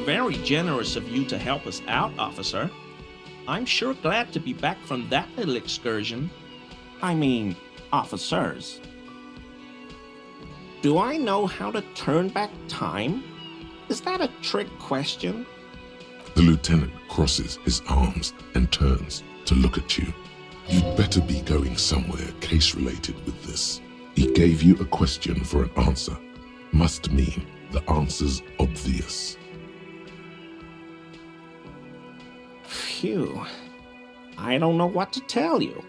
very generous of you to help us out, officer. I'm sure glad to be back from that little excursion. I mean, officers. Do I know how to turn back time? Is that a trick question? The lieutenant crosses his arms and turns to look at you. You'd better be going somewhere case-related with this. He gave you a question for an answer. Must mean the answer's obvious. Phew. I don't know what to tell you.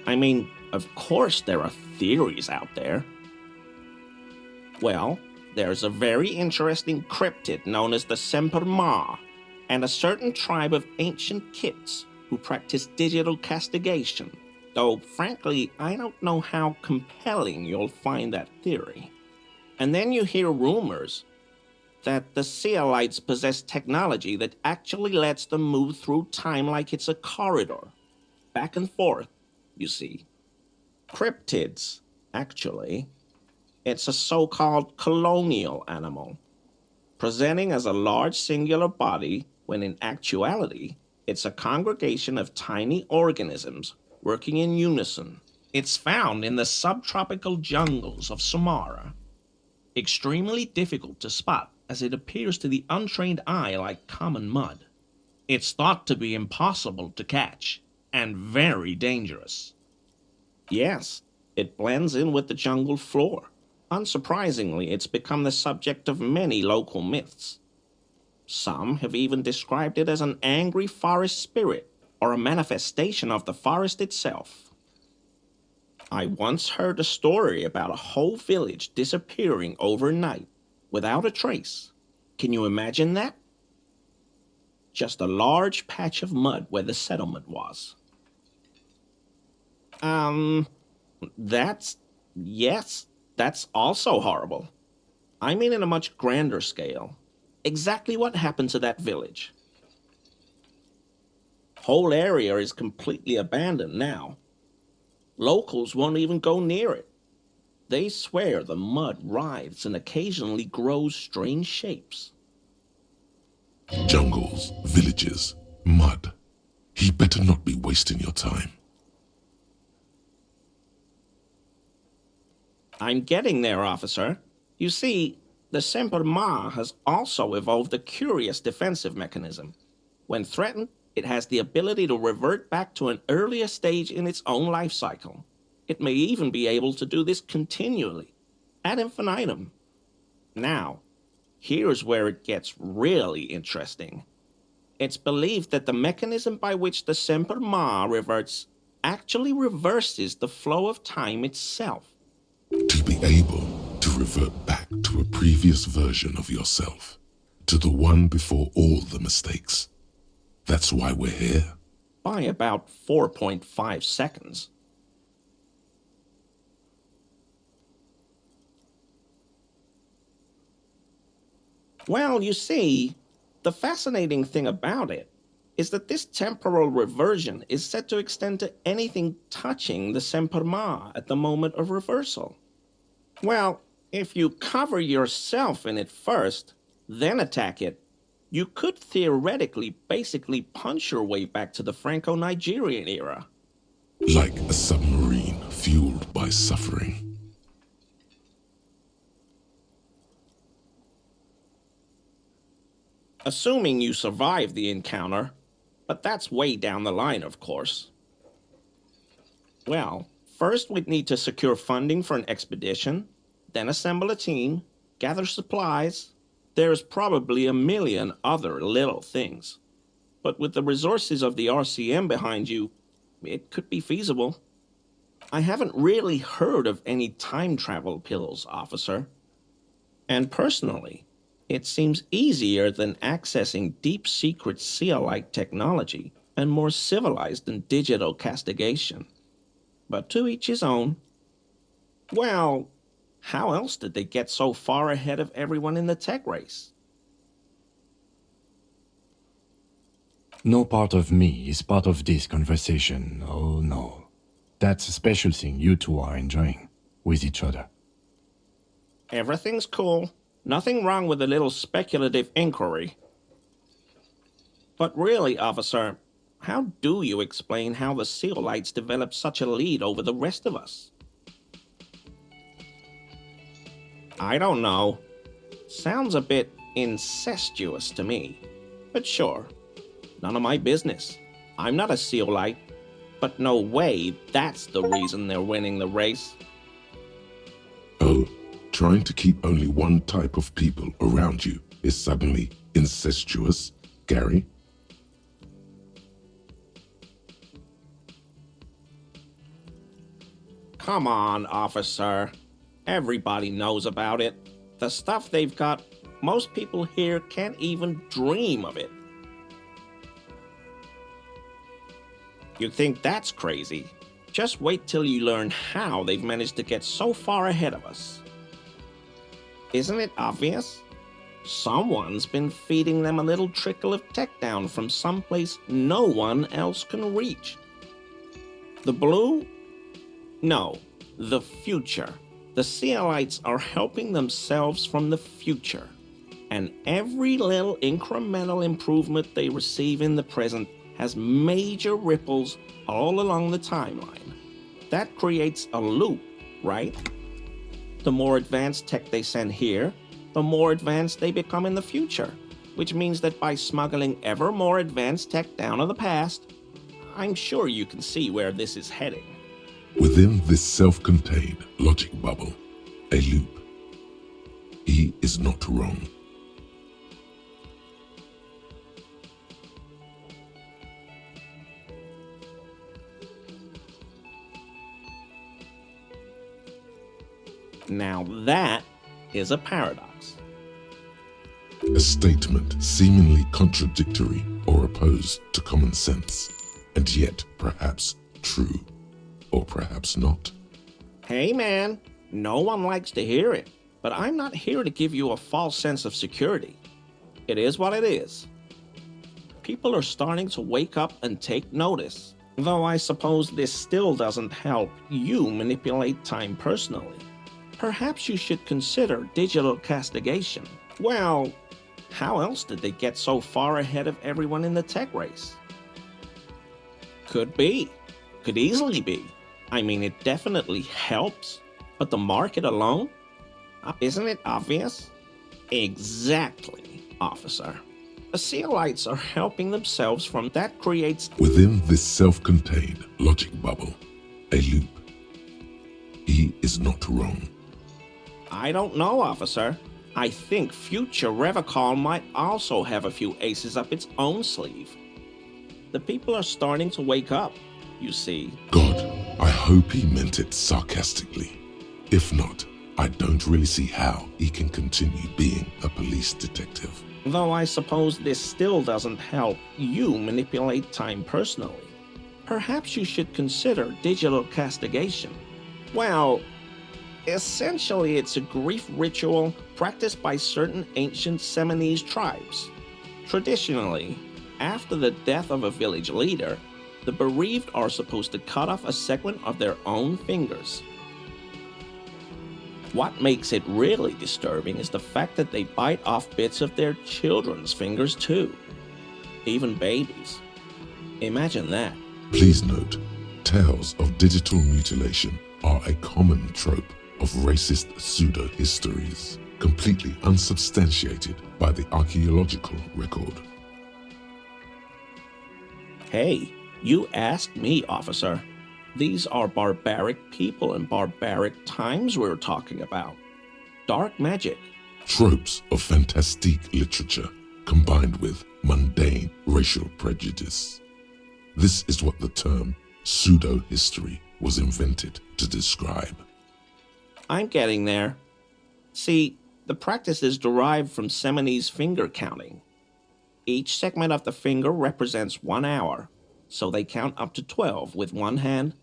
I mean, of course there are theories out there. Well, there's a very interesting cryptid known as the Temporal, and a certain tribe of ancient kits who practice digital castigation, though frankly, I don't know how compelling you'll find that theory. And then you hear rumors that the Seerites possess technology that actually lets them move through time like it's a corridor, back and forth, you see. Cryptids, actually. It's a so-called colonial animal, presenting as a large singular body when in actuality, it's a congregation of tiny organisms working in unison. It's found in the subtropical jungles of Sumatra. Extremely difficult to spot as it appears to the untrained eye like common mud. It's thought to be impossible to catch and very dangerous. Yes, it blends in with the jungle floor. Unsurprisingly, it's become the subject of many local myths. Some have even described it as an angry forest spirit or a manifestation of the forest itself. I once heard a story about a whole village disappearing overnight without a trace. Can you imagine that? Just a large patch of mud where the settlement was. Yes, that's also horrible. I mean in a much grander scale. Exactly what happened to that village? Whole area is completely abandoned now. Locals won't even go near it. They swear the mud writhes and occasionally grows strange shapes. Jungles, villages, mud. He better not be wasting your time. I'm getting there, officer. You see, the Temporal has also evolved a curious defensive mechanism. When threatened, it has the ability to revert back to an earlier stage in its own life cycle. It may even be able to do this continually, ad infinitum. Now, here's where it gets really interesting. It's believed that the mechanism by which the Temporal reverts actually reverses the flow of time itself. To be able to revert back to a previous version of yourself, to the one before all the mistakes. That's why we're here. By about 4.5 seconds. Well, you see, the fascinating thing about it is that this temporal reversion is said to extend to anything touching the Temporal at the moment of reversal. Well, if you cover yourself in it first, then attack it, you could theoretically basically punch your way back to the Franco-Nigerian era. Like a submarine fueled by suffering. Assuming you survive the encounter, but that's way down the line, of course. Well, first we'd need to secure funding for an expedition, then assemble a team, gather supplies. There's probably a million other little things. But with the resources of the RCM behind you, it could be feasible. I haven't really heard of any time travel pills, officer. And personally, it seems easier than accessing deep secret Seer-like technology and more civilized than digital castigation. But to each his own. Well, how else did they get so far ahead of everyone in the tech race? No part of me is part of this conversation, oh no. That's a special thing you two are enjoying, with each other. Everything's cool. Nothing wrong with a little speculative inquiry. But really, officer, how do you explain how the Seolites developed such a lead over the rest of us? I don't know. Sounds a bit incestuous to me. But sure, none of my business. I'm not a Seolite, but no way that's the reason they're winning the race. Oh, trying to keep only one type of people around you is suddenly incestuous, Gary? Come on, officer. Everybody knows about it. The stuff they've got, most people here can't even dream of it. You think that's crazy? Just wait till you learn how they've managed to get so far ahead of us. Isn't it obvious? Someone's been feeding them a little trickle of tech down from someplace no one else can reach. The blue? No, the future. The Seolites are helping themselves from the future. And every little incremental improvement they receive in the present has major ripples all along the timeline. That creates a loop, right? The more advanced tech they send here, the more advanced they become in the future, which means that by smuggling ever more advanced tech down to the past, I'm sure you can see where this is heading. Within this self-contained logic bubble, a loop, he is not wrong. Now that is a paradox. A statement seemingly contradictory or opposed to common sense, and yet perhaps true, or perhaps not. Hey man, no one likes to hear it, but I'm not here to give you a false sense of security. It is what it is. People are starting to wake up and take notice, though I suppose this still doesn't help you manipulate time personally. Perhaps you should consider digital castigation. Well, how else did they get so far ahead of everyone in the tech race? Could be. Could easily be. I mean, it definitely helps. But the market alone? Isn't it obvious? Exactly, officer. The Seolites are helping themselves from that creates... Within this self-contained logic bubble, a loop, he is not wrong. I don't know, officer. I think future Revocol might also have a few aces up its own sleeve. The people are starting to wake up, you see. God, I hope he meant it sarcastically. If not, I don't really see how he can continue being a police detective. Though I suppose this still doesn't help you manipulate time personally. Perhaps you should consider digital castigation. Well, essentially it's a grief ritual practiced by certain ancient Seminese tribes. Traditionally, after the death of a village leader, the bereaved are supposed to cut off a segment of their own fingers. What makes it really disturbing is the fact that they bite off bits of their children's fingers too. Even babies. Imagine that. Please note, tales of digital mutilation are a common trope of racist pseudo-histories, completely unsubstantiated by the archaeological record. Hey, you asked me, officer. These are barbaric people and barbaric times we're talking about. Dark magic. Tropes of fantastique literature combined with mundane racial prejudice. This is what the term pseudo-history was invented to describe. I'm getting there. See, the practice is derived from Seminese finger counting. Each segment of the finger represents 1 hour, so they count up to 12 with one hand,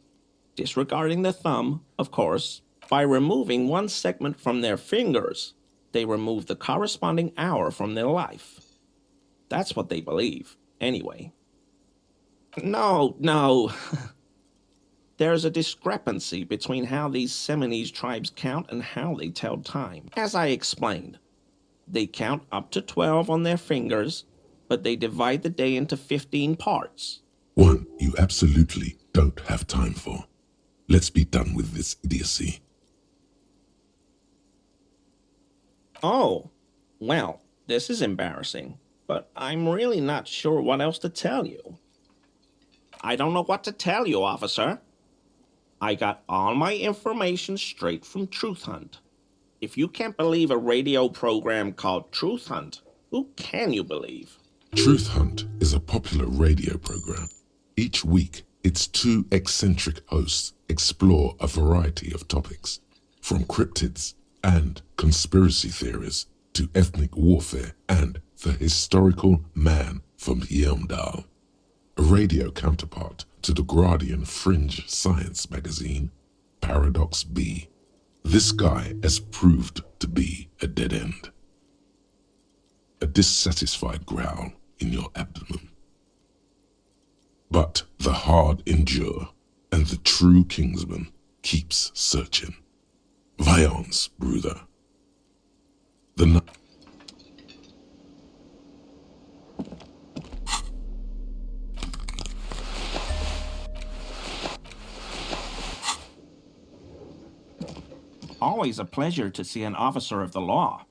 disregarding the thumb, of course. By removing one segment from their fingers, they remove the corresponding hour from their life. That's what they believe, anyway. No. There's a discrepancy between how these Seminese tribes count and how they tell time. As I explained, they count up to 12 on their fingers, but they divide the day into 15 parts. One you absolutely don't have time for. Let's be done with this idiocy. Oh, well, this is embarrassing, but I'm really not sure what else to tell you. I don't know what to tell you, officer. I got all my information straight from Truth Hunt. If you can't believe a radio program called Truth Hunt, who can you believe? Truth Hunt is a popular radio program. Each week, its two eccentric hosts explore a variety of topics, from cryptids and conspiracy theories to ethnic warfare and the historical man from Heimdall, a radio counterpart to the Guardian fringe science magazine, Paradox B. This guy has proved to be a dead end. A dissatisfied growl in your abdomen. But the hard endure, and the true kingsman keeps searching. Violence, Bruder. Always a pleasure to see an officer of the law.